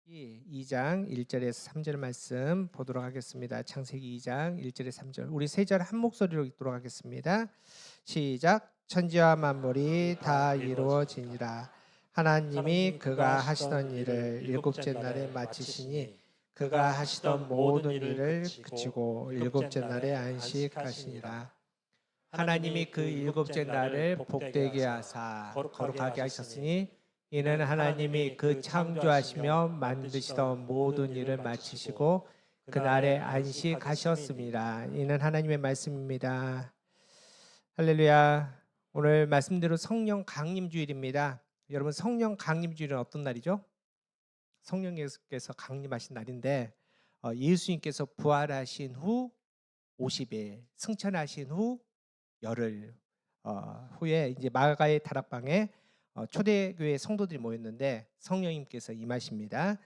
창세기 2장 1절에서 3절 말씀 보도록 하겠습니다. 창세기 2장 1절에서 3절. 우리 세 절 한 목소리로 읽도록 하겠습니다. 시작. 천지와 만물이 다 이루어지니라. 하나님이 그가 하시던 일을 일곱째 날에 마치시니 그가 하시던 모든 일을 그치고 일곱째 날에 안식하시니라. 하나님이 그 일곱째 날을 복되게 하사 거룩하게 하셨으니 이는 하나님이 그 창조하시며 만드시던 모든 일을 마치시고 그날에 안식하셨습니다. 이는 하나님의 말씀입니다. 할렐루야. 오늘 말씀대로 성령 강림주일입니다. 여러분, 성령 강림주일은 어떤 날이죠? 성령께서 강림하신 날인데 예수님께서 부활하신 후 50일, 승천하신 후 열흘 후에 이제 마가의 다락방에 초대교회 성도들이 모였는데 성령님께서 임하십니다.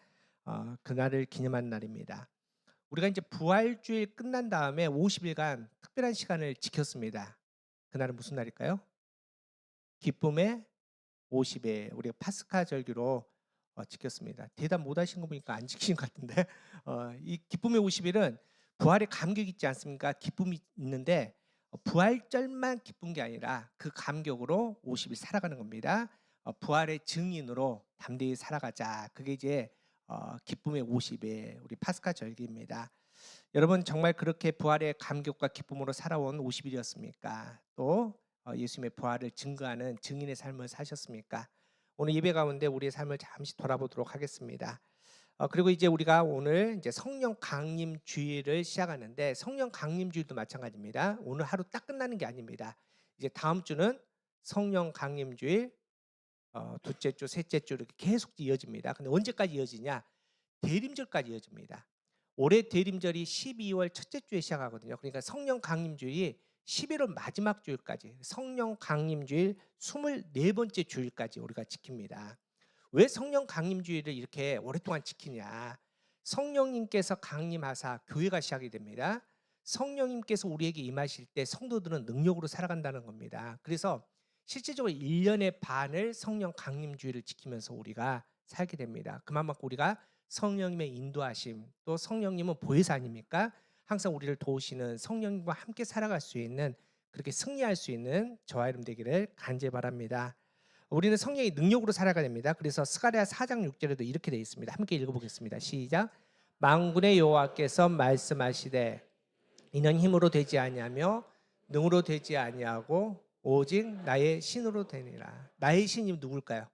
그날을 기념한 날입니다. 우리가 이제 부활주일 끝난 다음에 50일간 특별한 시간을 지켰습니다. 그날은 무슨 날일까요? 기쁨의 50일, 우리가 파스카 절기로 지켰습니다. 대답 못 하신 거 보니까 안 지키신 것 같은데 이 기쁨의 50일은 부활의 감격이 있지 않습니까? 기쁨이 있는데 부활절만 기쁜 게 아니라 그 감격으로 50일 살아가는 겁니다. 부활의 증인으로 담대히 살아가자. 그게 이제 기쁨의 50일, 우리 파스카 절기입니다. 여러분, 정말 그렇게 부활의 감격과 기쁨으로 살아온 50일이었습니까? 또 예수님의 부활을 증거하는 증인의 삶을 사셨습니까? 오늘 예배 가운데 우리의 삶을 잠시 돌아보도록 하겠습니다. 그리고 이제 우리가 오늘 이제 성령 강림 주일을 시작하는데 성령 강림 주일도 마찬가지입니다. 오늘 하루 딱 끝나는 게 아닙니다. 이제 다음 주는 성령 강림 주일, 둘째 주, 셋째 주 이렇게 계속 이어집니다. 근데 언제까지 이어지냐? 대림절까지 이어집니다. 올해 대림절이 12월 첫째 주에 시작하거든요. 그러니까 성령 강림 주일이 11월 마지막 주일까지 성령 강림 주일 24번째 주일까지 우리가 지킵니다. 왜 성령 강림주의를 이렇게 오랫동안 지키냐? 성령님께서 강림하사 교회가 시작이 됩니다. 성령님께서 우리에게 임하실 때 성도들은 능력으로 살아간다는 겁니다. 그래서 실제적으로 1년의 반을 성령 강림주의를 지키면서 우리가 살게 됩니다. 그만큼 우리가 성령님의 인도하심, 또 성령님은 보혜사 아닙니까? 항상 우리를 도우시는 성령님과 함께 살아갈 수 있는, 그렇게 승리할 수 있는 저와 여러분 되기를 간절히 바랍니다. 우리는 성령의 능력으로 살아가야 됩니다. 그래서 스가랴 4장 6절에도 이렇게 되어 있습니다. 함께 읽어보겠습니다. 시작. 만군의 여호와께서 말씀하시되 이는 힘으로 되지 아니하며 능으로 되지 아니하고 오직 나의 신으로 되니라. 나의 신이 누굴까요?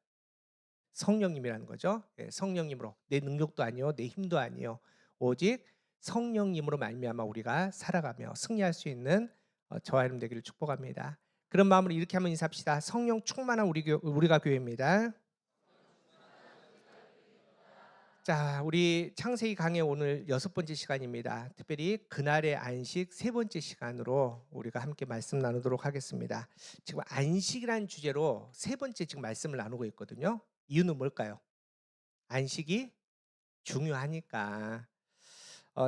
성령님이라는 거죠. 성령님으로. 내 능력도 아니요, 내 힘도 아니요, 오직 성령님으로 말미암아 우리가 살아가며 승리할 수 있는 저와 여러분 되기를 축복합니다. 그런 마음으로 이렇게 한번 인사합시다. 성령 충만한 우리가 교회입니다. 자, 우리 창세기 강의 오늘 6번째 시간입니다. 특별히 그날의 안식 3번째 시간으로 우리가 함께 말씀 나누도록 하겠습니다. 지금 안식이라는 주제로 3번째 지금 말씀을 나누고 있거든요. 이유는 뭘까요? 안식이 중요하니까.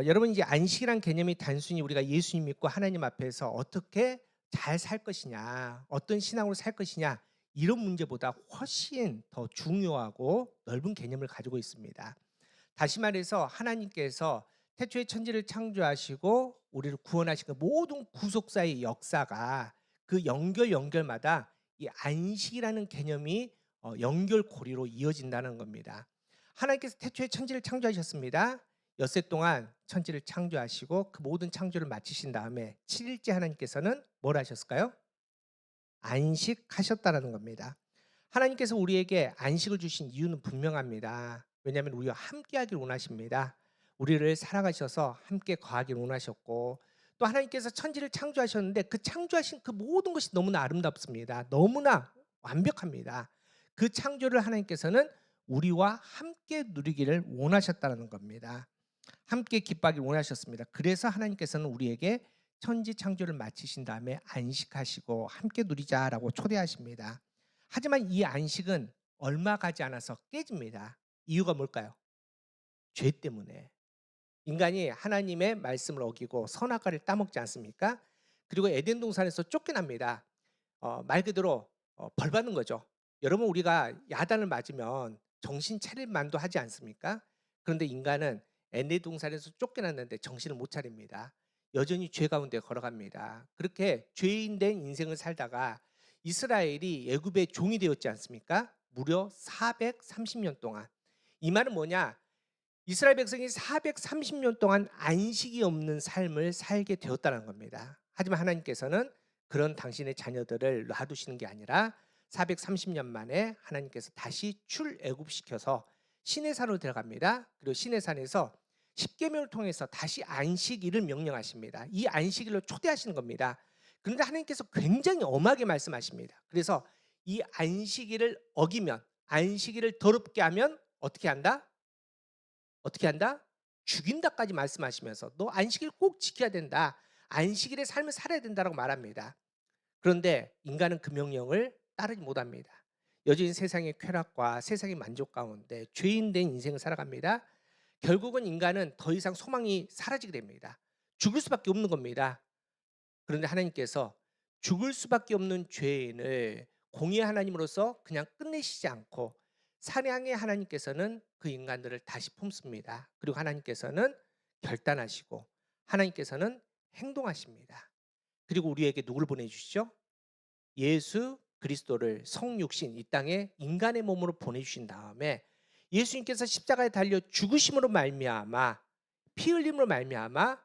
여러분, 이제 안식이란 개념이 단순히 우리가 예수님 믿고 하나님 앞에서 어떻게 잘 살 것이냐, 어떤 신앙으로 살 것이냐, 이런 문제보다 훨씬 더 중요하고 넓은 개념을 가지고 있습니다. 다시 말해서 하나님께서 태초에 천지를 창조하시고 우리를 구원하신 그 모든 구속사의 역사가 그 연결마다 이 안식이라는 개념이 연결고리로 이어진다는 겁니다. 하나님께서 태초에 천지를 창조하셨습니다. 엿새 동안 천지를 창조하시고 그 모든 창조를 마치신 다음에 7일째 하나님께서는 뭘 하셨을까요? 안식하셨다라는 겁니다. 하나님께서 우리에게 안식을 주신 이유는 분명합니다. 왜냐하면 우리와 함께 하길 원하십니다. 우리를 사랑하셔서 함께 거하길 원하셨고, 또 하나님께서 천지를 창조하셨는데 그 창조하신 그 모든 것이 너무나 아름답습니다. 너무나 완벽합니다. 그 창조를 하나님께서는 우리와 함께 누리기를 원하셨다는 겁니다. 함께 기뻐하길 원하셨습니다. 그래서 하나님께서는 우리에게 천지 창조를 마치신 다음에 안식하시고 함께 누리자라고 초대하십니다. 하지만 이 안식은 얼마 가지 않아서 깨집니다. 이유가 뭘까요? 죄 때문에. 인간이 하나님의 말씀을 어기고 선악과를 따먹지 않습니까? 그리고 에덴 동산에서 쫓겨납니다. 말 그대로 벌 받는 거죠. 여러분, 우리가 야단을 맞으면 정신 차릴 만도 하지 않습니까? 그런데 인간은 에덴 동산에서 쫓겨났는데 정신을 못 차립니다. 여전히 죄 가운데 걸어갑니다. 그렇게 죄인된 인생을 살다가 이스라엘이 애굽의 종이 되었지 않습니까? 무려 430년 동안. 이 말은 뭐냐? 이스라엘 백성이 430년 동안 안식이 없는 삶을 살게 되었다는 겁니다. 하지만 하나님께서는 그런 당신의 자녀들을 놔두시는 게 아니라 430년 만에 하나님께서 다시 출애굽시켜서 시내산으로 들어갑니다. 그리고 시내산에서 십계명을 통해서 다시 안식일을 명령하십니다. 이 안식일로 초대하시는 겁니다. 그런데 하나님께서 굉장히 엄하게 말씀하십니다. 그래서 이 안식일을 어기면, 안식일을 더럽게 하면 어떻게 한다? 어떻게 한다? 죽인다까지 말씀하시면서 너 안식일 꼭 지켜야 된다. 안식일의 삶을 살아야 된다라고 말합니다. 그런데 인간은 그 명령을 따르지 못합니다. 여전히 세상의 쾌락과 세상의 만족 가운데 죄인된 인생을 살아갑니다. 결국은 인간은 더 이상 소망이 사라지게 됩니다. 죽을 수밖에 없는 겁니다. 그런데 하나님께서 죽을 수밖에 없는 죄인을 공의 하나님으로서 그냥 끝내시지 않고 사랑의 하나님께서는 그 인간들을 다시 품습니다. 그리고 하나님께서는 결단하시고 하나님께서는 행동하십니다. 그리고 우리에게 누구를 보내주시죠? 예수 그리스도를 성육신 이 땅에 인간의 몸으로 보내주신 다음에 예수님께서 십자가에 달려 죽으심으로 말미암아 피 흘림으로 말미암아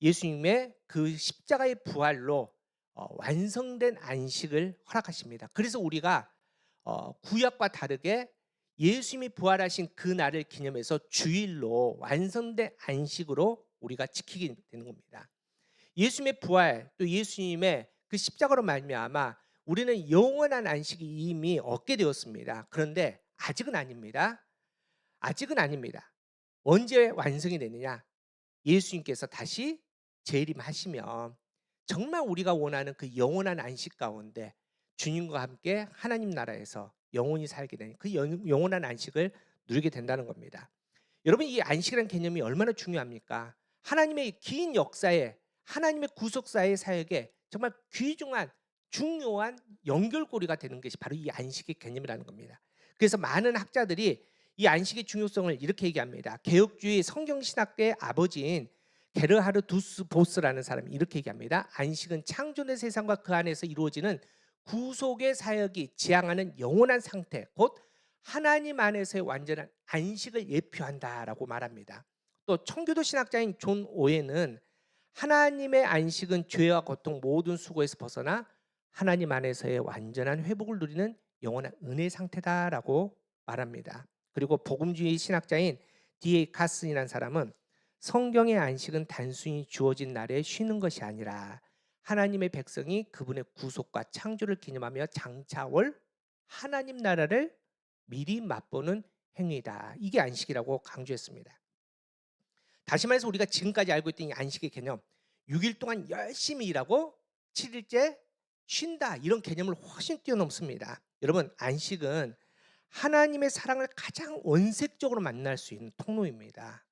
예수님의 그 십자가의 부활로 완성된 안식을 허락하십니다. 그래서 우리가 구약과 다르게 예수님이 부활하신 그 날을 기념해서 주일로 완성된 안식으로 우리가 지키게 되는 겁니다. 예수님의 부활 또 예수님의 그 십자가로 말미암아 우리는 영원한 안식이 이미 얻게 되었습니다. 그런데 아직은 아닙니다. 아직은 아닙니다. 언제 완성이 되느냐? 예수님께서 다시 재림하시면 정말 우리가 원하는 그 영원한 안식 가운데 주님과 함께 하나님 나라에서 영원히 살게 되는 그 영원한 안식을 누리게 된다는 겁니다. 여러분, 이 안식이라는 개념이 얼마나 중요합니까? 하나님의 긴 역사에 하나님의 구속사의 사역에 정말 귀중한 중요한 연결고리가 되는 것이 바로 이 안식의 개념이라는 겁니다. 그래서 많은 학자들이 이 안식의 중요성을 이렇게 얘기합니다. 개혁주의 성경신학계의 아버지인 게르하르 두스 보스라는 사람이 이렇게 얘기합니다. 안식은 창조의 세상과 그 안에서 이루어지는 구속의 사역이 지향하는 영원한 상태, 곧 하나님 안에서의 완전한 안식을 예표한다라고 말합니다. 또 청교도 신학자인 존 오웬은 하나님의 안식은 죄와 고통 모든 수고에서 벗어나 하나님 안에서의 완전한 회복을 누리는 영원한 은혜 상태다라고 말합니다. 그리고 복음주의 신학자인 D.A. 카슨이라는 사람은 성경의 안식은 단순히 주어진 날에 쉬는 것이 아니라 하나님의 백성이 그분의 구속과 창조를 기념하며 장차올 하나님 나라를 미리 맛보는 행위다. 이게 안식이라고 강조했습니다. 다시 말해서 우리가 지금까지 알고 있던 이 안식의 개념, 6일 동안 열심히 일하고 7일째 쉰다, 이런 개념을 훨씬 뛰어넘습니다. 여러분, 안식은 하나님의 사랑을 가장 원색적으로 만날 수 있는 통로입니다.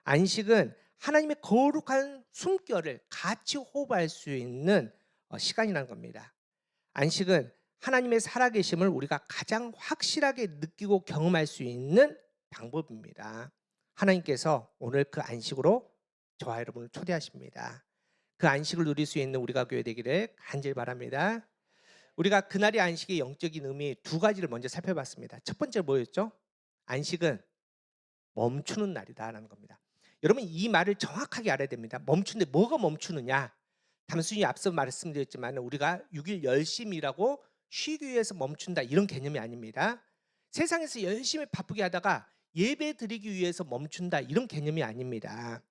안식은 하나님의 거룩한 숨결을 같이 호흡할 수 있는 시간이라는 겁니다. 안식은 하나님의 살아계심을 우리가 가장 확실하게 느끼고 경험할 수 있는 방법입니다. 하나님께서 오늘 그 안식으로 저와 여러분을 초대하십니다. 그 안식을 누릴 수 있는 우리가 교회 되기를 간절히 바랍니다. 우리가 그날의 안식의 영적인 의미 두 가지를 먼저 살펴봤습니다. 첫 번째 뭐였죠? 안식은 멈추는 날이다라는 겁니다. 여러분, 이 말을 정확하게 알아야 됩니다. 멈추는데 뭐가 멈추느냐? 단순히 앞서 말씀드렸지만 우리가 6일 열심히 일하고 쉬기 위해서 멈춘다, 이런 개념이 아닙니다. 세상에서 열심히 바쁘게 하다가 예배 드리기 위해서 멈춘다, 이런 개념이 아닙니다.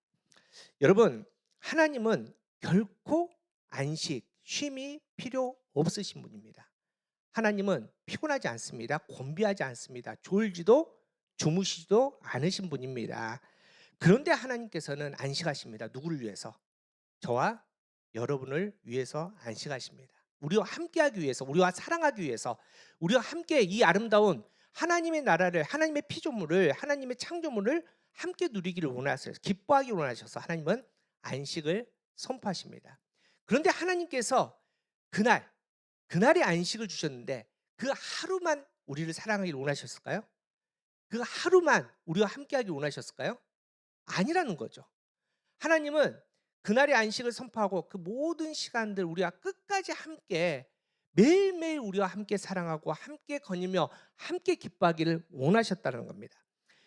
여러분, 하나님은 결코 안식, 쉼이 필요 없으신 분입니다. 하나님은 피곤하지 않습니다. 곤비하지 않습니다. 졸지도 주무시지도 않으신 분입니다. 그런데 하나님께서는 안식하십니다. 누구를 위해서? 저와 여러분을 위해서 안식하십니다. 우리와 함께하기 위해서, 우리와 사랑하기 위해서, 우리와 함께 이 아름다운 하나님의 나라를, 하나님의 피조물을, 하나님의 창조물을 함께 누리기를 원하셔서, 기뻐하기 원하셔서 하나님은 안식을 선포하십니다. 그런데 하나님께서 그날의 안식을 주셨는데 그 하루만 우리를 사랑하기를 원하셨을까요? 그 하루만 우리와 함께하기 원하셨을까요? 아니라는 거죠. 하나님은 그날의 안식을 선포하고 그 모든 시간들 우리와 끝까지 함께 매일매일 우리와 함께 사랑하고 함께 거니며 함께 기뻐하기를 원하셨다는 겁니다.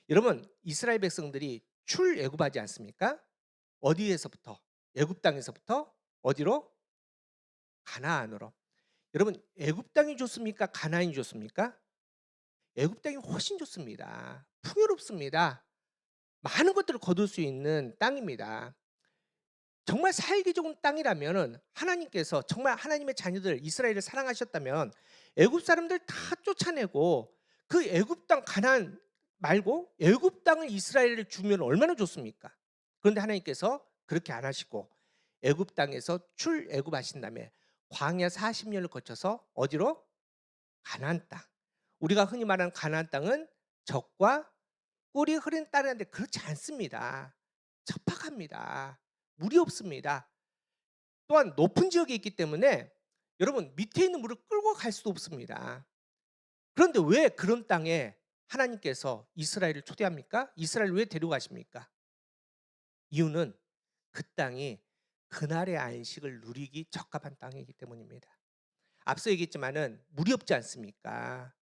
여러분, 이스라엘 백성들이 출애굽하지 않습니까? 어디에서부터? 애굽 땅에서부터 어디로? 가나안으로. 여러분, 애굽 땅이 좋습니까? 가나안이 좋습니까? 애굽 땅이 훨씬 좋습니다. 풍요롭습니다. 많은 것들을 거둘 수 있는 땅입니다. 정말 살기 좋은 땅이라면은 하나님께서 정말 하나님의 자녀들 이스라엘을 사랑하셨다면 애굽 사람들 다 쫓아내고 그 애굽 땅 가나안 말고 애굽 땅을 이스라엘을 주면 얼마나 좋습니까? 그런데 하나님께서 그렇게 안 하시고 애굽 땅에서 출애굽하신 다음에 광야 40년을 거쳐서 어디로? 가나안 땅. 우리가 흔히 말하는 가나안 땅은 적과 꿀이 흐르는 땅인데 그렇지 않습니다. 척박합니다. 물이 없습니다. 또한 높은 지역에 있기 때문에 여러분 밑에 있는 물을 끌고 갈 수도 없습니다. 그런데 왜 그런 땅에 하나님께서 이스라엘을 초대합니까? 이스라엘을 왜 데려가십니까? 이유는 그 땅이 그날의 안식을 누리기 적합한 땅이기 때문입니다. 앞서 얘기했지만은 물이 없지 않습니까?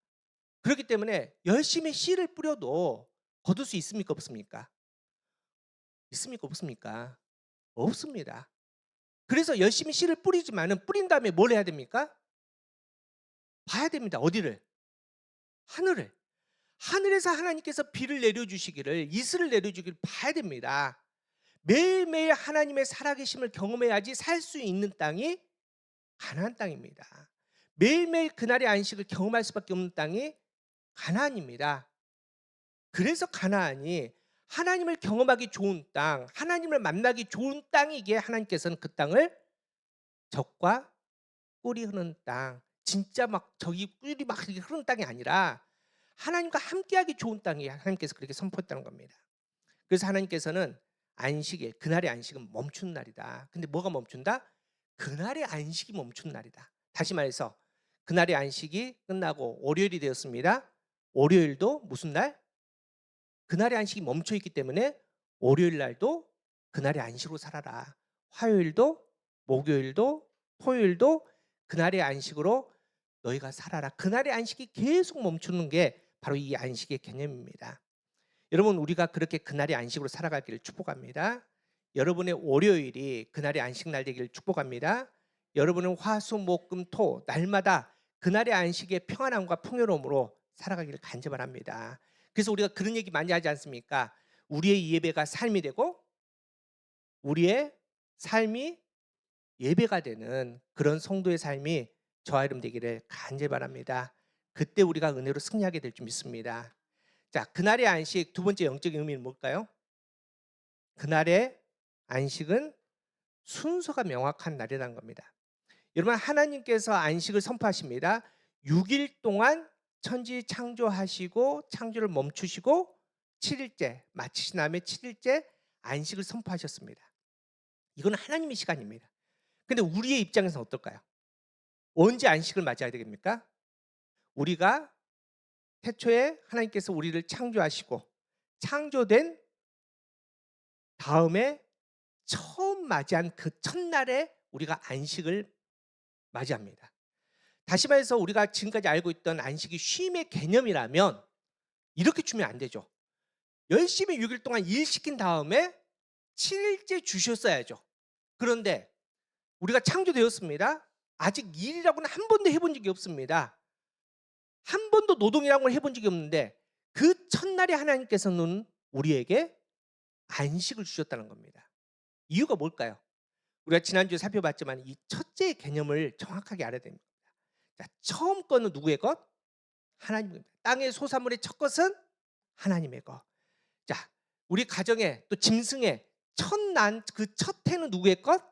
그렇기 때문에 열심히 씨를 뿌려도 거둘 수 있습니까? 없습니까? 있습니까? 없습니까? 없습니다. 그래서 열심히 씨를 뿌리지만은 뿌린 다음에 뭘 해야 됩니까? 봐야 됩니다. 어디를? 하늘을. 하늘에서 하나님께서 비를 내려주시기를, 이슬을 내려주기를 봐야 됩니다. 매일매일 하나님의 살아계심을 경험해야지 살 수 있는 땅이 가나안 땅입니다. 매일매일 그날의 안식을 경험할 수밖에 없는 땅이 가나안입니다. 그래서 가나안이 하나님을 경험하기 좋은 땅, 하나님을 만나기 좋은 땅이기에 하나님께서는 그 땅을 적과 꿀이 흐르는 땅, 진짜 막 저기 꿀이 막 흐르는 땅이 아니라 하나님과 함께하기 좋은 땅이 하나님께서 그렇게 선포했다는 겁니다. 그래서 하나님께서는 안식일, 그날의 안식은 멈춘 날이다. 근데 뭐가 멈춘다? 그날의 안식이 멈춘 날이다. 다시 말해서 그날의 안식이 끝나고 월요일이 되었습니다. 월요일도 무슨 날? 그날의 안식이 멈춰 있기 때문에 월요일 날도 그날의 안식으로 살아라. 화요일도 목요일도 토요일도 그날의 안식으로 너희가 살아라. 그날의 안식이 계속 멈추는 게 바로 이 안식의 개념입니다. 여러분, 우리가 그렇게 그날의 안식으로 살아가기를 축복합니다. 여러분의 월요일이 그날의 안식날 되기를 축복합니다. 여러분은 화수목금토 날마다 그날의 안식의 평안함과 풍요로움으로 살아가기를 간절합니다. 그래서 우리가 그런 얘기 많이 하지 않습니까? 우리의 예배가 삶이 되고 우리의 삶이 예배가 되는 그런 성도의 삶이 저와 여러분 되기를 간절히 바랍니다. 그때 우리가 은혜로 승리하게 될 줄 믿습니다. 자, 그날의 안식 두 번째 영적인 의미는 뭘까요? 그날의 안식은 순서가 명확한 날이라는 겁니다. 여러분, 하나님께서 안식을 선포하십니다. 6일 동안 천지 창조하시고 창조를 멈추시고 7일째 마치신 다음에 7일째 안식을 선포하셨습니다. 이건 하나님의 시간입니다. 근데 우리의 입장에서는 어떨까요? 언제 안식을 맞아야 되겠습니까? 우리가 태초에 하나님께서 우리를 창조하시고 창조된 다음에 처음 맞이한 그 첫날에 우리가 안식을 맞이합니다. 다시 말해서 우리가 지금까지 알고 있던 안식이 쉼의 개념이라면 이렇게 주면 안 되죠. 열심히 6일 동안 일 시킨 다음에 7일째 주셨어야죠. 그런데 우리가 창조되었습니다. 아직 일이라고는 한 번도 해본 적이 없습니다. 한 번도 노동이라고 해본 적이 없는데 그 첫날에 하나님께서는 우리에게 안식을 주셨다는 겁니다. 이유가 뭘까요? 우리가 지난주에 살펴봤지만 이 첫째의 개념을 정확하게 알아야 됩니다. 자, 처음 거는 누구의 것? 하나님의 겁니다. 땅의 소산물의 첫 것은 하나님의 것. 자, 우리 가정에 또 짐승의 첫난 그 첫 해는 누구의 것?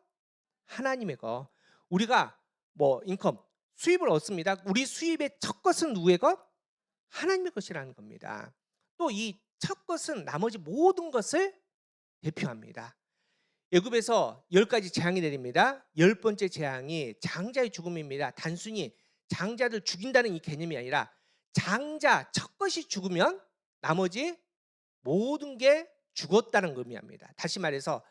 하나님의 것. 우리가 뭐 인컴 수입을 얻습니다. 우리 수입의 첫 것은 누구의 것? 하나님의 것이라는 겁니다. 또 이 첫 것은 나머지 모든 것을 대표합니다. 애굽에서 10가지 재앙이 내립니다. 10번째 재앙이 장자의 죽음입니다. 단순히 장자를 죽인다는 이 개념이 아니라 장자 첫 것이 죽으면 나머지 모든 게 죽었다는 걸 의미합니다. 다시 말해서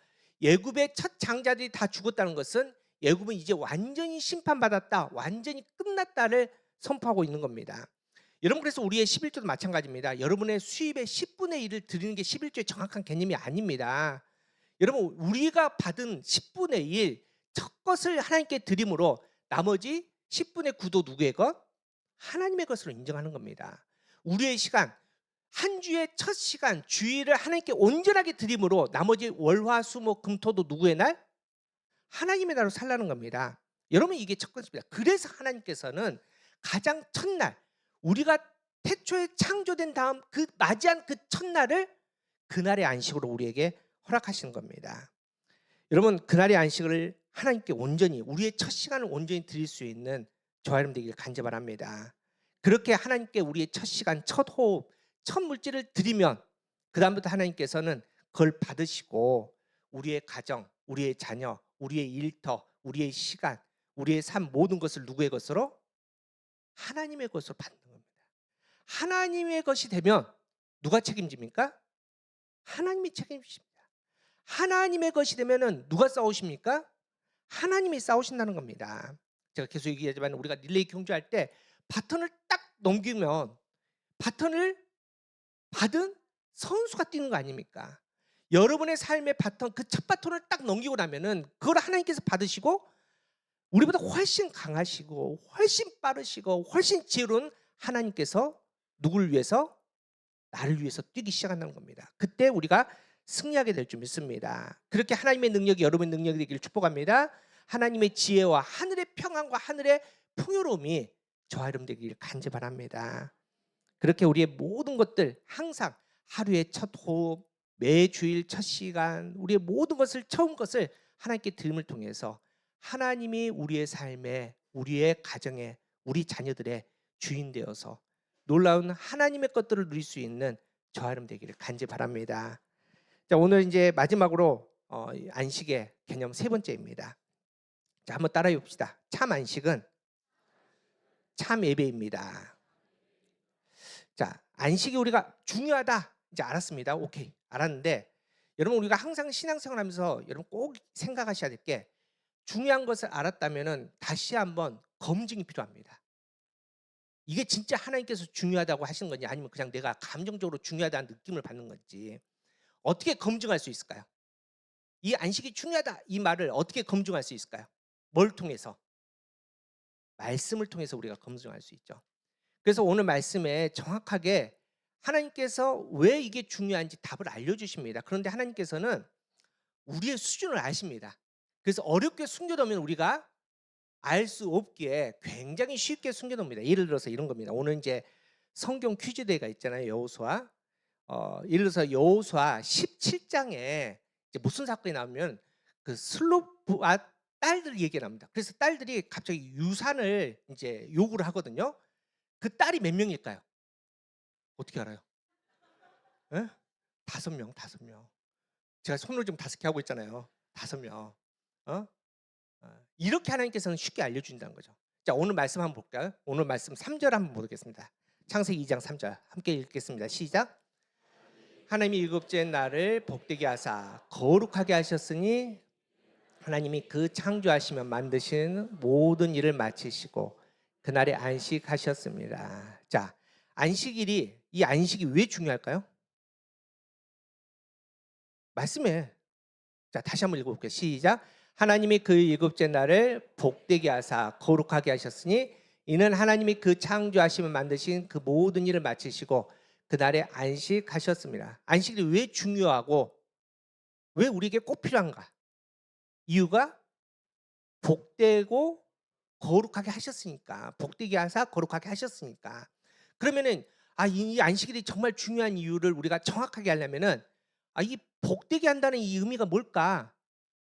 애굽의 첫 장자들이 다 죽었다는 것은 애굽은 이제 완전히 심판받았다, 완전히 끝났다를 선포하고 있는 겁니다. 여러분, 그래서 우리의 11조도 마찬가지입니다. 여러분의 수입의 10분의 1을 드리는 게 11조의 정확한 개념이 아닙니다. 여러분, 우리가 받은 10분의 1 첫 것을 하나님께 드림으로 나머지 10분의 9도 누구의 것? 하나님의 것으로 인정하는 겁니다. 우리의 시간, 한 주의 첫 시간 주일을 하나님께 온전하게 드림으로 나머지 월화수목 금토도 누구의 날? 하나님의 날로 살라는 겁니다. 여러분, 이게 첫 번째입니다. 그래서 하나님께서는 가장 첫날, 우리가 태초에 창조된 다음 그 맞이한 그 첫날을 그날의 안식으로 우리에게 허락하시는 겁니다. 여러분, 그날의 안식을 하나님께 온전히, 우리의 첫 시간을 온전히 드릴 수 있는 저와 여러분 되기를 간절히 바랍니다. 그렇게 하나님께 우리의 첫 시간, 첫 호흡, 첫 물질을 드리면 그 다음부터 하나님께서는 그걸 받으시고 우리의 가정, 우리의 자녀, 우리의 일터, 우리의 시간, 우리의 삶 모든 것을 누구의 것으로? 하나님의 것으로 받는 겁니다. 하나님의 것이 되면 누가 책임집니까? 하나님이 책임지십니다. 하나님의 것이 되면은 누가 싸우십니까? 하나님이 싸우신다는 겁니다. 제가 계속 얘기하지만 우리가 릴레이 경주할 때 바톤을 딱 넘기면 바톤을 받은 선수가 뛰는 거 아닙니까? 여러분의 삶의 바톤, 그 첫 바톤을 딱 넘기고 나면은 그걸 하나님께서 받으시고 우리보다 훨씬 강하시고 훨씬 빠르시고 훨씬 지혜로운 하나님께서 누구를 위해서? 나를 위해서 뛰기 시작한다는 겁니다. 그때 우리가 승리하게 될 줄 믿습니다. 그렇게 하나님의 능력이 여러분의 능력이 되기를 축복합니다. 하나님의 지혜와 하늘의 평안과 하늘의 풍요로움이 저와 여러분 되기를 간절히 바랍니다. 그렇게 우리의 모든 것들 항상 하루의 첫 호흡, 매주일 첫 시간, 우리의 모든 것을 처음 것을 하나님께 드림을 통해서 하나님이 우리의 삶에, 우리의 가정에, 우리 자녀들의 주인 되어서 놀라운 하나님의 것들을 누릴 수 있는 저와 여러분 되기를 간절히 바랍니다. 자, 오늘 이제 마지막으로 안식의 개념 세 번째입니다. 자, 한번 따라해 봅시다. 참 안식은 참 예배입니다. 자, 안식이 우리가 중요하다 이제 알았습니다. 오케이, 알았는데 여러분, 우리가 항상 신앙생활하면서 여러분 꼭 생각하셔야 될 게 중요한 것을 알았다면은 다시 한번 검증이 필요합니다. 이게 진짜 하나님께서 중요하다고 하시는 건지 아니면 그냥 내가 감정적으로 중요하다는 느낌을 받는 건지 어떻게 검증할 수 있을까요? 이 안식이 중요하다 이 말을 어떻게 검증할 수 있을까요? 뭘 통해서? 말씀을 통해서 우리가 검증할 수 있죠. 그래서 오늘 말씀에 정확하게 하나님께서 왜 이게 중요한지 답을 알려주십니다. 그런데 하나님께서는 우리의 수준을 아십니다. 그래서 어렵게 숨겨놓으면 우리가 알 수 없기에 굉장히 쉽게 숨겨놓습니다. 예를 들어서 이런 겁니다. 오늘 이제 성경 퀴즈 대회가 있잖아요. 여호수아. 예를 들어서 여호수아 17장에 이제 무슨 사건이 나오면 그 슬로프아 딸들 얘기가 납니다. 그래서 딸들이 갑자기 유산을 이제 요구를 하거든요. 그 딸이 몇 명일까요? 어떻게 알아요? 예? 5명, 5명. 제가 손을 좀 5개 하고 있잖아요. 5명. 이렇게 하나님께서는 쉽게 알려주신다는 거죠. 자, 오늘 말씀 한번 볼까요? 오늘 말씀 3절 한번 보겠습니다. 창세기 2장 3절 함께 읽겠습니다. 시작. 하나님이 일곱째 날을 복되게 하사 거룩하게 하셨으니 하나님이 그 창조하시며 만드신 모든 일을 마치시고 그날에 안식하셨습니다. 자, 안식일이 이 안식이 왜 중요할까요? 말씀에 자, 다시 한번 읽어볼게요. 시작. 하나님이 그 일곱째 날을 복되게 하사 거룩하게 하셨으니 이는 하나님이 그 창조하시며 만드신 그 모든 일을 마치시고 그날에 안식하셨습니다. 안식일이 왜 중요하고 왜 우리에게 꼭 필요한가? 이유가 복되고 거룩하게 하셨으니까. 복되게 하사 거룩하게 하셨으니까. 그러면은 이 안식일이 정말 중요한 이유를 우리가 정확하게 하려면은 이 복되게 한다는 이 의미가 뭘까?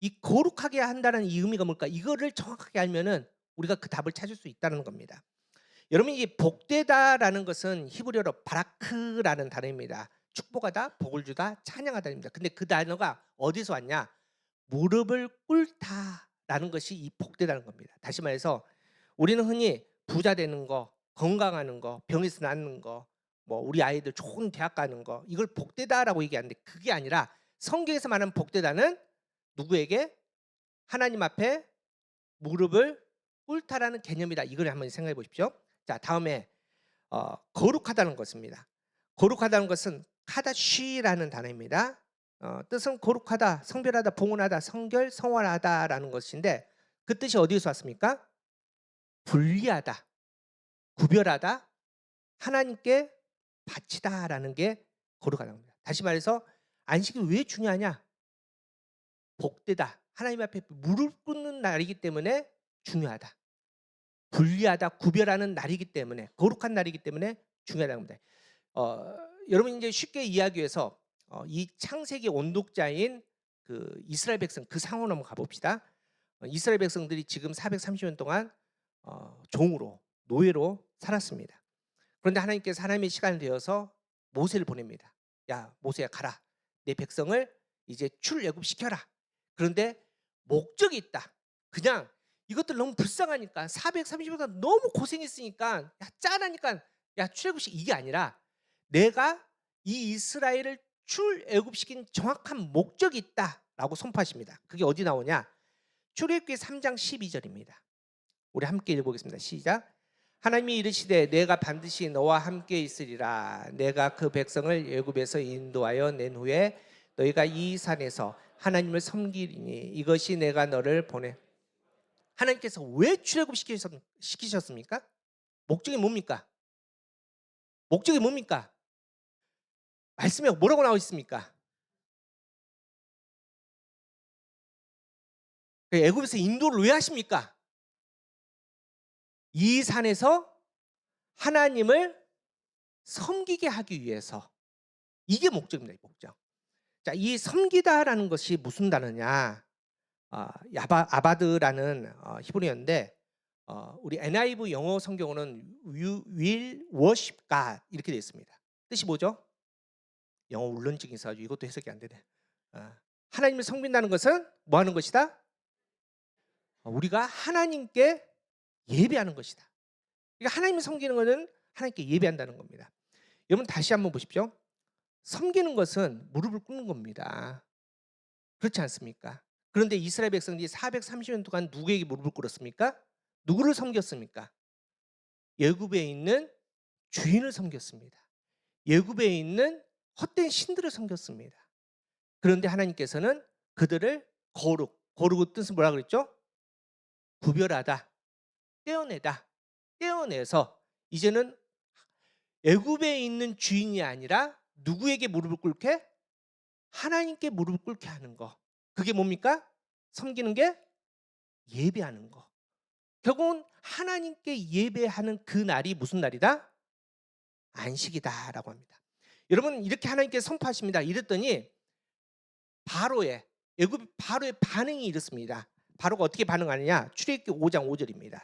이 거룩하게 한다는 이 의미가 뭘까? 이거를 정확하게 알면은 우리가 그 답을 찾을 수 있다는 겁니다. 여러분, 이 복되다라는 것은 히브리어로 바라크라는 단어입니다. 축복하다, 복을 주다, 찬양하다입니다. 근데 그 단어가 어디서 왔냐? 무릎을 꿇다라는 것이 이 복되다는 겁니다. 다시 말해서 우리는 흔히 부자 되는 거, 건강하는 거, 병에서 낫는 거, 뭐 우리 아이들 좋은 대학 가는 거 이걸 복되다라고 얘기하는데 그게 아니라 성경에서 말하는 복되다는 누구에게? 하나님 앞에 무릎을 꿇다라는 개념이다. 이걸 한번 생각해 보십시오. 자, 다음에 거룩하다는 것입니다. 거룩하다는 것은 카다쉬라는 단어입니다. 뜻은 거룩하다, 성별하다, 봉헌하다, 성결, 성활하다라는 것인데 그 뜻이 어디에서 왔습니까? 분리하다, 구별하다, 하나님께 바치다라는 게 거룩하다는 겁니다. 다시 말해서 안식이 왜 중요하냐? 복되다, 하나님 앞에 무릎 꿇는 날이기 때문에 중요하다. 분리하다, 구별하는 날이기 때문에, 거룩한 날이기 때문에 중요하다는 겁니다. 여러분 이제 쉽게 이야기해서 이 창세기 원독자인 그 이스라엘 백성 그 상황으로 한번 가봅시다. 이스라엘 백성들이 지금 430년 동안 종으로, 노예로 살았습니다. 그런데 하나님께서 하나님의 시간이 되어서 모세를 보냅니다. 야, 모세야 가라. 내 백성을 이제 출애굽시켜라. 그런데 목적이 있다. 그냥 이것들 너무 불쌍하니까 430년 동안 너무 고생했으니까 야, 짠하니까 야, 출애굽시 이게 아니라 내가 이 이스라엘을 출애굽시킨 정확한 목적이 있다라고 선포하십니다. 그게 어디 나오냐? 출애굽기 3장 12절입니다. 우리 함께 읽어보겠습니다. 시작. 하나님이 이르시되 내가 반드시 너와 함께 있으리라. 내가 그 백성을 애굽에서 인도하여 낸 후에 너희가 이 산에서 하나님을 섬기리니 이것이 내가 너를 보내. 하나님께서 왜 출애굽시키셨습니까? 목적이 뭡니까? 목적이 뭡니까? 말씀에 뭐라고 나와 있습니까? 애굽에서 인도를 왜 하십니까? 이 산에서 하나님을 섬기게 하기 위해서. 이게 목적입니다. 목적. 자, 이 섬기다라는 것이 무슨 단어냐? 아바드라는 히브리어인데 우리 NIV 영어 성경으로는 You will worship God 이렇게 되어 있습니다. 뜻이 뭐죠? 영어 울렁증이 있어가지고 이것도 해석이 안 되네. 하나님을 섬긴다는 것은 뭐 하는 것이다? 우리가 하나님께 예배하는 것이다. 그러니까 하나님을 섬기는 것은 하나님께 예배한다는 겁니다. 여러분 다시 한번 보십시오. 섬기는 것은 무릎을 꿇는 겁니다. 그렇지 않습니까? 그런데 이스라엘 백성들이 430년 동안 누구에게 무릎을 꿇었습니까? 누구를 섬겼습니까? 애굽에 있는 주인을 섬겼습니다. 애굽에 있는 헛된 신들을 섬겼습니다. 그런데 하나님께서는 그들을 거룩의 뜻은 뭐라 그랬죠? 구별하다, 떼어내다, 떼어내서 이제는 애굽에 있는 주인이 아니라 누구에게 무릎을 꿇게? 하나님께 무릎을 꿇게 하는 거. 그게 뭡니까? 섬기는 게 예배하는 거. 결국은 하나님께 예배하는 그 날이 무슨 날이다? 안식이다라고 합니다. 여러분 이렇게 하나님께 선포하십니다. 이랬더니 애굽 바로의 반응이 이렇습니다. 바로가 어떻게 반응하느냐? 출애굽기 5장 5절입니다.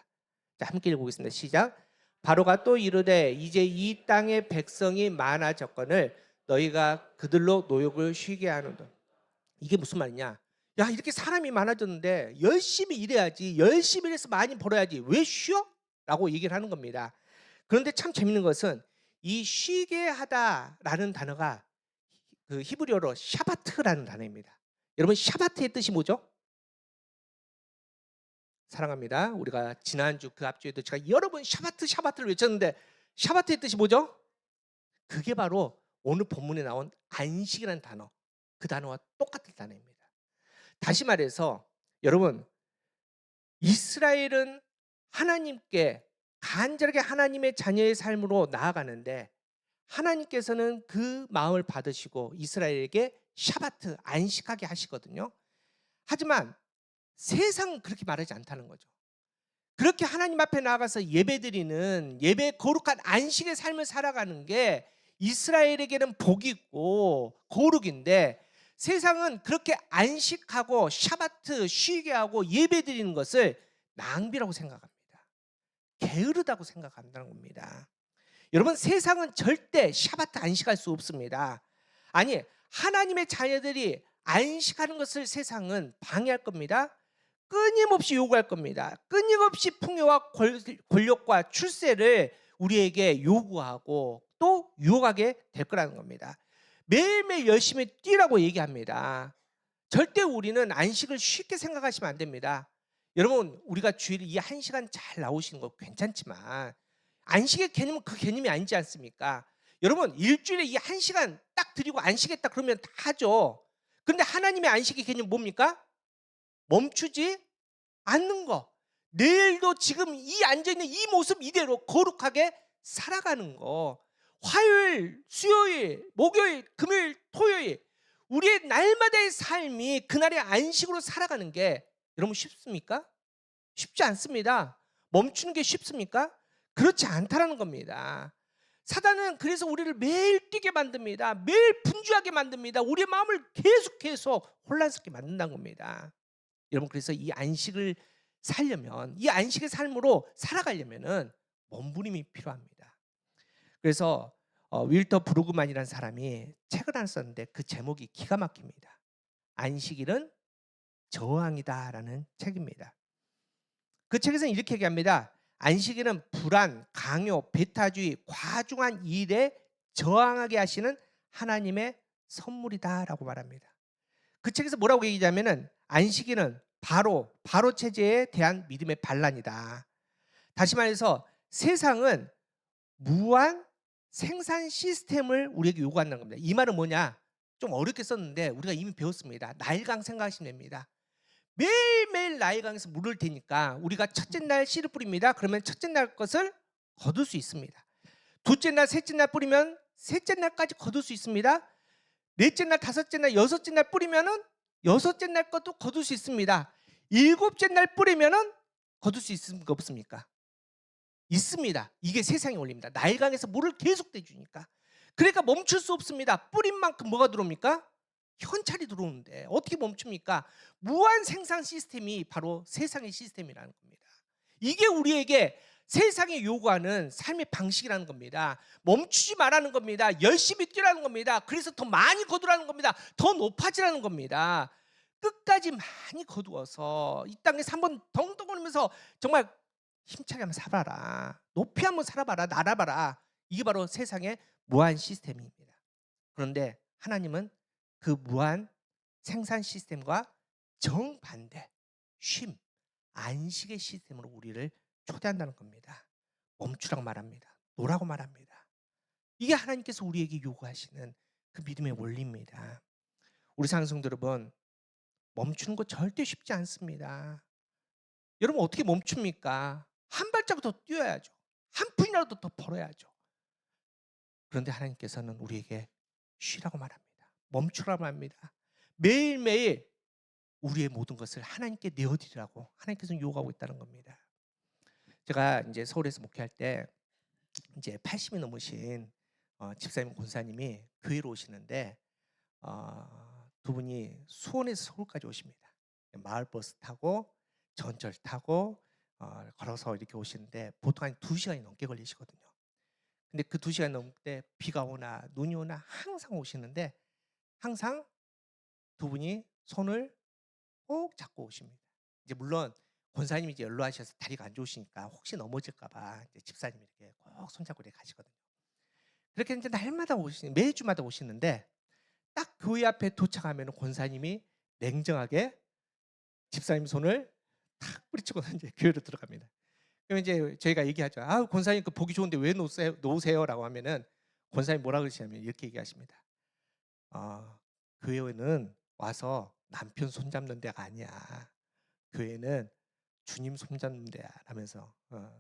자, 함께 읽어보겠습니다. 시작. 바로가 또 이르되 이제 이 땅의 백성이 많아졌거늘 너희가 그들로 노역을 쉬게 하는도다. 이게 무슨 말이냐? 야, 이렇게 사람이 많아졌는데 열심히 일해야지, 열심히 일해서 많이 벌어야지 왜 쉬어? 라고 얘기를 하는 겁니다. 그런데 참 재밌는 것은 이 쉬게 하다라는 단어가 그 히브리어로 샤바트라는 단어입니다. 여러분 샤바트의 뜻이 뭐죠? 사랑합니다. 우리가 지난주 그 앞주에도 제가 여러 번 샤바트를 외쳤는데 샤바트의 뜻이 뭐죠? 그게 바로 오늘 본문에 나온 안식이라는 단어, 그 단어와 똑같은 단어입니다. 다시 말해서 여러분 이스라엘은 하나님께 간절하게 하나님의 자녀의 삶으로 나아가는데 하나님께서는 그 마음을 받으시고 이스라엘에게 샤바트, 안식하게 하시거든요. 하지만 세상은 그렇게 말하지 않다는 거죠. 그렇게 하나님 앞에 나아가서 예배드리는 예배 거룩한 안식의 삶을 살아가는 게 이스라엘에게는 복이 있고 거룩인데 세상은 그렇게 안식하고 샤바트 쉬게 하고 예배드리는 것을 낭비라고 생각합니다. 게으르다고 생각한다는 겁니다. 여러분 세상은 절대 샤바트 안식할 수 없습니다. 아니 하나님의 자녀들이 안식하는 것을 세상은 방해할 겁니다. 끊임없이 요구할 겁니다. 끊임없이 풍요와 권력과 출세를 우리에게 요구하고 또 유혹하게 될 거라는 겁니다. 매일매일 열심히 뛰라고 얘기합니다. 절대 우리는 안식을 쉽게 생각하시면 안 됩니다. 여러분, 우리가 주일에 이 1시간 잘 나오시는 거 괜찮지만 안식의 개념은 그 개념이 아니지 않습니까? 여러분, 일주일에 이 1시간 딱 드리고 안식했다 그러면 다 하죠. 그런데 하나님의 안식의 개념 뭡니까? 멈추지 않는 거. 내일도 지금 이 앉아있는 이 모습 이대로 거룩하게 살아가는 거. 화요일, 수요일, 목요일, 금요일, 토요일 우리의 날마다의 삶이 그날의 안식으로 살아가는 게 여러분 쉽습니까? 쉽지 않습니다. 멈추는 게 쉽습니까? 그렇지 않다라는 겁니다. 사단은 그래서 우리를 매일 뛰게 만듭니다. 매일 분주하게 만듭니다. 우리의 마음을 계속해서 혼란스럽게 만든다는 겁니다. 여러분, 그래서 이 안식을 살려면, 이 안식의 삶으로 살아가려면은 몸부림이 필요합니다. 그래서 윌터 브루그만이라는 사람이 책을 하나 썼는데 그 제목이 기가 막힙니다. 안식일은 저항이다라는 책입니다. 그 책에서는 이렇게 얘기합니다. 안식일은 불안, 강요, 배타주의, 과중한 일에 저항하게 하시는 하나님의 선물이다라고 말합니다. 그 책에서 뭐라고 얘기하냐면은 안식일은 바로 체제에 대한 믿음의 반란이다. 다시 말해서 세상은 무한 생산 시스템을 우리에게 요구한다는 겁니다. 이 말은 뭐냐? 좀 어렵게 썼는데 우리가 이미 배웠습니다. 나일강 생각하시면 됩니다. 매일매일 나일강에서 물을 테니까 우리가 첫째 날 씨를 뿌립니다. 그러면 첫째 날 것을 거둘 수 있습니다. 둘째 날, 셋째 날 뿌리면 셋째 날까지 거둘 수 있습니다. 넷째 날, 다섯째 날, 여섯째 날 뿌리면은 여섯째 날 것도 거둘 수 있습니다. 일곱째 날 뿌리면은 거둘 수 있습니까? 없습니까? 있습니다. 이게 세상의 원리입니다. 나일강에서 물을 계속 대주니까. 그러니까 멈출 수 없습니다. 뿌린 만큼 뭐가 들어옵니까? 현찰이 들어오는데 어떻게 멈춥니까? 무한 생산 시스템이 바로 세상의 시스템이라는 겁니다. 이게 우리에게 세상이 요구하는 삶의 방식이라는 겁니다. 멈추지 말라는 겁니다. 열심히 뛰라는 겁니다. 그래서 더 많이 거두라는 겁니다. 더 높아지라는 겁니다. 끝까지 많이 거두어서 이 땅에서 한번 덩덩 거리면서 정말 힘차게 한번 살아라. 높이 한번 살아봐라. 날아봐라. 이게 바로 세상의 무한 시스템입니다. 그런데 하나님은 그 무한 생산 시스템과 정반대 쉼, 안식의 시스템으로 우리를 초대한다는 겁니다. 멈추라고 말합니다. 노라고 말합니다. 이게 하나님께서 우리에게 요구하시는 그 믿음의 원리입니다. 우리 사랑하는 성도 여러분, 멈추는 거 절대 쉽지 않습니다. 여러분, 어떻게 멈춥니까? 한 발자국 더 뛰어야죠. 한 푼이라도 더 벌어야죠. 그런데 하나님께서는 우리에게 쉬라고 말합니다. 멈추라고 말합니다. 매일매일 우리의 모든 것을 하나님께 내어드리라고 하나님께서는 요구하고 있다는 겁니다. 제가 이제 서울에서 목회할 때 이제 80이 넘으신 집사님 권사님이 교회로 오시는데 두 분이 수원에서 서울까지 오십니다. 마을버스 타고 전철 타고 걸어서 이렇게 오시는데 보통 한 2시간이 넘게 걸리시거든요. 근데 그 2시간 넘을 때 비가 오나 눈이 오나 항상 오시는데 항상 두 분이 손을 꼭 잡고 오십니다. 이제 물론 권사님이 이제 연로하셔서 다리가 안 좋으시니까 혹시 넘어질까봐 집사님이 이렇게 꼭 손잡고 이렇게 가시거든요. 그렇게 이제 날마다 매주마다 오시는데 딱 교회 앞에 도착하면 권사님이 냉정하게 집사님 손을 탁 뿌리치고 이제 교회로 들어갑니다. 그럼 이제 저희가 얘기하죠. 아, 권사님 그 보기 좋은데 왜 놓으세요라고 하면은 권사님 뭐라 그러시냐면 이렇게 얘기하십니다. 교회는 와서 남편 손잡는 데가 아니야. 교회는 주님 손잡는 데야 라면서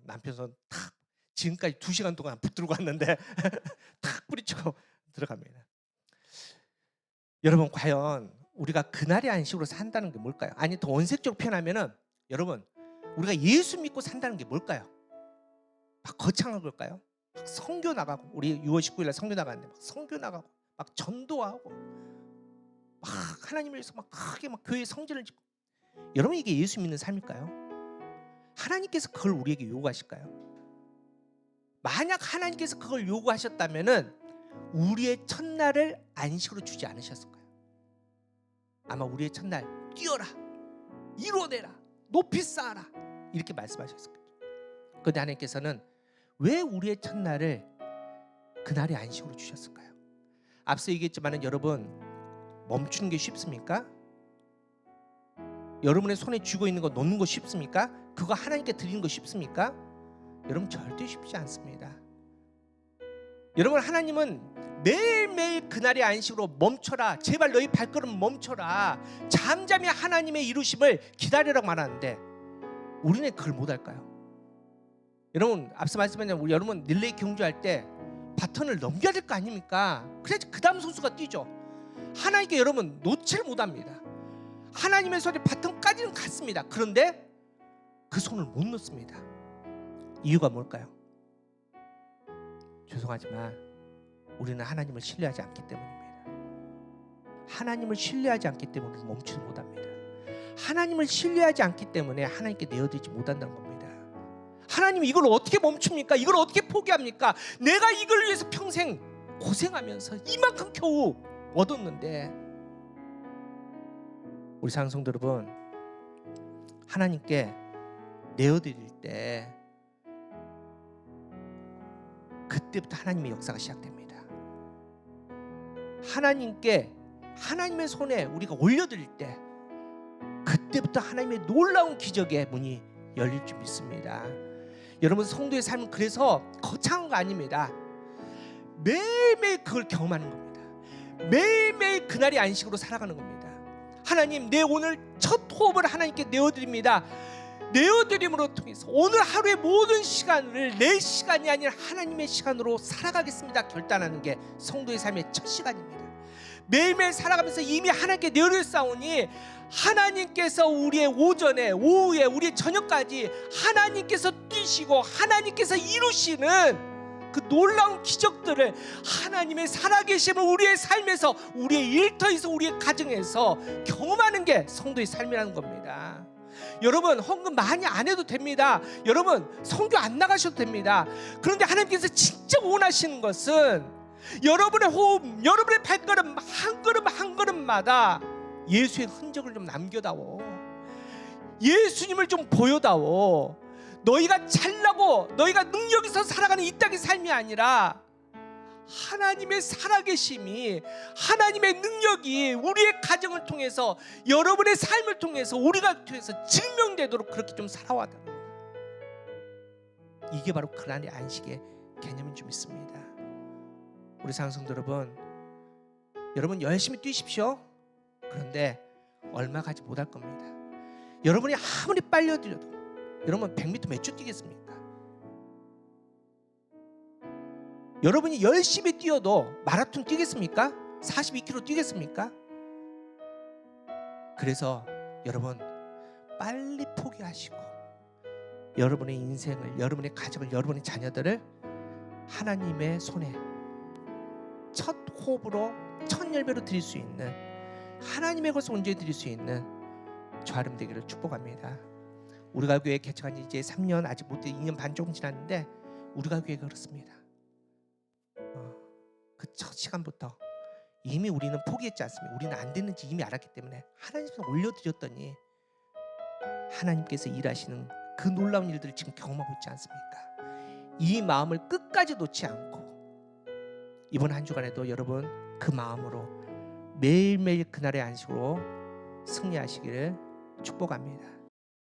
남편 손 탁 지금까지 2시간 동안 붙들고 왔는데 탁 뿌리치고 들어갑니다. 여러분, 과연 우리가 그날의 안식으로 산다는 게 뭘까요? 아니, 더 원색적으로 표현하면은 여러분, 우리가 예수 믿고 산다는 게 뭘까요? 막 거창한 걸까요? 막 선교 나가고, 우리 6월 19일 날 선교 나가는데 막 선교 나가고 막 전도하고 막 하나님을 위해서 막 크게 막 교회 성전을 짓고, 여러분, 이게 예수 믿는 삶일까요? 하나님께서 그걸 우리에게 요구하실까요? 만약 하나님께서 그걸 요구하셨다면은 우리의 첫날을 안식으로 주지 않으셨을 거예요. 아마 우리의 첫날 뛰어라, 이루어내라, 높이 쌓아라 이렇게 말씀하셨을 거예요. 그런데 하나님께서는 왜 우리의 첫날을 그날의 안식으로 주셨을까요? 앞서 얘기했지만 여러분, 멈추는 게 쉽습니까? 여러분의 손에 쥐고 있는 거 놓는 거 쉽습니까? 그거 하나님께 드리는 거 쉽습니까? 여러분, 절대 쉽지 않습니다. 여러분, 하나님은 매일매일 그날의 안식으로 멈춰라, 제발 너희 발걸음 멈춰라, 잠잠히 하나님의 이루심을 기다리라고 말하는데 우리는 그걸 못할까요? 여러분, 앞서 말씀드린 여러분 릴레이 경주할 때 바톤을 넘겨야 될 거 아닙니까? 그래야지 그 다음 선수가 뛰죠. 하나님께 여러분 놓지를 못합니다. 하나님의 손에 바톤까지는 갔습니다. 그런데 그 손을 못 놓습니다. 이유가 뭘까요? 죄송하지만 우리는 하나님을 신뢰하지 않기 때문입니다. 하나님을 신뢰하지 않기 때문에 멈추지 못합니다. 하나님을 신뢰하지 않기 때문에 하나님께 내어드리지 못한다는 겁니다. 하나님, 이걸 어떻게 멈춥니까? 이걸 어떻게 포기합니까? 내가 이걸 위해서 평생 고생하면서 이만큼 겨우 얻었는데. 우리 사랑하는 성도 여러분, 하나님께 내어드릴 때 그때부터 하나님의 역사가 시작됩니다. 하나님께, 하나님의 손에 우리가 올려드릴 때 그때부터 하나님의 놀라운 기적의 문이 열릴 줄 믿습니다. 여러분, 성도의 삶은 그래서 거창한 거 아닙니다. 매일매일 그걸 경험하는 겁니다. 매일매일 그날이 안식으로 살아가는 겁니다. 하나님, 내 오늘 첫 호흡을 하나님께 내어드립니다. 내어드림으로 통해서 오늘 하루의 모든 시간을 내 시간이 아니라 하나님의 시간으로 살아가겠습니다 결단하는 게 성도의 삶의 첫 시간입니다. 매일매일 살아가면서 이미 하나님께 내어드렸사오니 하나님께서 우리의 오전에, 오후에, 우리의 저녁까지 하나님께서 뛰시고 하나님께서 이루시는 그 놀라운 기적들을, 하나님의 살아계심을 우리의 삶에서, 우리의 일터에서, 우리의 가정에서 경험하는 게 성도의 삶이라는 겁니다. 여러분, 헌금 많이 안 해도 됩니다. 여러분, 선교 안 나가셔도 됩니다. 그런데 하나님께서 진짜 원하시는 것은 여러분의 호흡, 여러분의 발걸음 한 걸음 한 걸음마다 예수의 흔적을 좀 남겨다오. 예수님을 좀 보여다오. 너희가 잘나고 너희가 능력 있어서 살아가는 이 땅의 삶이 아니라 하나님의 살아계심이, 하나님의 능력이 우리의 가정을 통해서, 여러분의 삶을 통해서, 우리가 통해서 증명되도록 그렇게 좀 살아와다. 이게 바로 그날의 안식의 개념인 줄 믿습니다. 우리 사랑하는 성도 여러분, 여러분 열심히 뛰십시오. 그런데 얼마 가지 못할 겁니다. 여러분이 아무리 빨리 뛰어도 여러분 100m 몇 초 뛰겠습니까? 여러분이 열심히 뛰어도 마라톤 뛰겠습니까? 42km 뛰겠습니까? 그래서 여러분 빨리 포기하시고 여러분의 인생을, 여러분의 가정을, 여러분의 자녀들을 하나님의 손에 첫 호흡으로, 첫 열매로 드릴 수 있는, 하나님의 것을 온전히 드릴 수 있는 저아름 되기를 축복합니다. 우리가 교회 개척한 지 이제 3년, 아직 못 2년 반 조금 지났는데 우리가 교회가 그렇습니다. 그 첫 시간부터 이미 우리는 포기했지 않습니까? 우리는 안 됐는지 이미 알았기 때문에 하나님께서 올려드렸더니 하나님께서 일하시는 그 놀라운 일들을 지금 경험하고 있지 않습니까? 이 마음을 끝까지 놓지 않고 이번 한 주간에도 여러분 그 마음으로 매일매일 그날의 안식으로 승리하시기를 축복합니다.